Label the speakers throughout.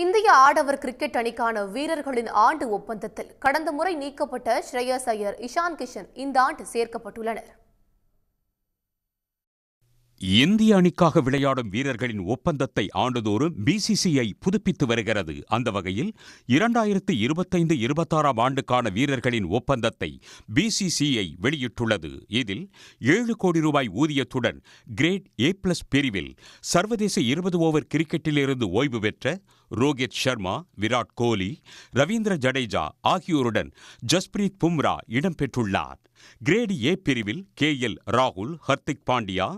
Speaker 1: இந்திய ஆடவர் கிரிக்கெட் அணிக்கான வீரர்களின் ஆண்டு ஒப்பந்தத்தில் கடந்த முறை நீக்கப்பட்ட ஸ்ரேயஸ் ஐயர், இஷான் கிஷன் இந்த ஆண்டு சேர்க்கப்பட்டுள்ளனர்.
Speaker 2: இந்திய அணிக்காக விளையாடும் வீரர்களின் ஒப்பந்தத்தை ஆண்டுதோறும் பிசிசிஐ புதுப்பித்து வருகிறது. அந்த வகையில் 2025-26 ஆண்டுக்கான வீரர்களின் ஒப்பந்தத்தை பிசிசிஐ வெளியிட்டுள்ளது. இதில் 7 கோடி ரூபாய் ஊதியத்துடன் கிரேட் A+ பிரிவில் சர்வதேச 20 ஓவர் கிரிக்கெட்டிலிருந்து ஓய்வு பெற்ற ரோஹித் சர்மா, விராட் கோலி, ரவீந்திர ஜடேஜா ஆகியோருடன் ஜஸ்பிரீத் பும்ரா இடம்பெற்றுள்ளார். கிரேட் A பிரிவில் KL ராகுல், ஹர்திக் பாண்டியா,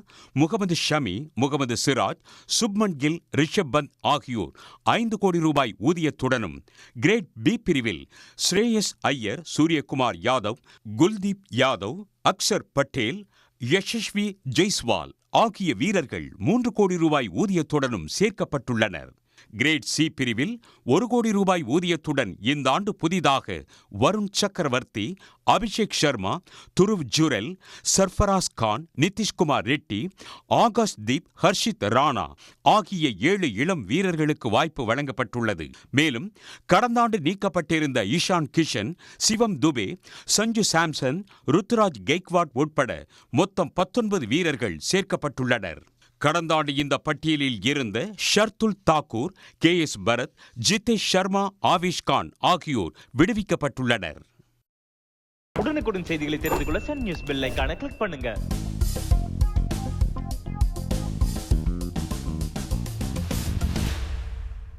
Speaker 2: முகமது ஷமி, முகமது சிராஜ், சுப்மன் கில், ரிஷப் பந்த் ஆகியோர் 5 கோடி ரூபாய் ஊதியத்துடனும், கிரேட் B பிரிவில் ஸ்ரேயஸ் ஐயர், சூரியகுமார் யாதவ், குல்தீப் யாதவ், அக்சர் பட்டேல், யஷஸ்வி ஜெய்ஸ்வால் ஆகிய வீரர்கள் 3 கோடி ரூபாய் ஊதியத்துடனும் சேர்க்கப்பட்டுள்ளனர். கிரேட் C பிரிவில் 1 கோடி ரூபாய் ஊதியத்துடன் இந்த ஆண்டு புதிதாக வருண் சக்கரவர்த்தி, அபிஷேக் சர்மா, துருவ் ஜுரெல், சர்ஃபராஸ் கான், நிதிஷ்குமார் ரெட்டி, ஆகாஷ் தீப், ஹர்ஷித் ராணா ஆகிய 7 இளம் வீரர்களுக்கு வாய்ப்பு வழங்கப்பட்டுள்ளது. மேலும் கடந்த ஆண்டு நீக்கப்பட்டிருந்த இஷான் கிஷன், சிவம் துபே, சஞ்சு சாம்சன், ருத்துராஜ் கெய்க்வாட் உட்பட மொத்தம் 19 வீரர்கள் சேர்க்கப்பட்டுள்ளனர். கடந்த ஆண்டு இந்த பட்டியலில் இருந்த ஷர்துல் தாக்கூர், KS பரத், ஜிதேஷ் சர்மா, ஆவேஷ் கான் ஆகியோர் விடுவிக்கப்பட்டுள்ளனர்.
Speaker 3: உடனுக்குடன் செய்திகளை தெரிந்து கொள்ள சன் நியூஸ் பெல் ஐகானை கிளிக் பண்ணுங்க.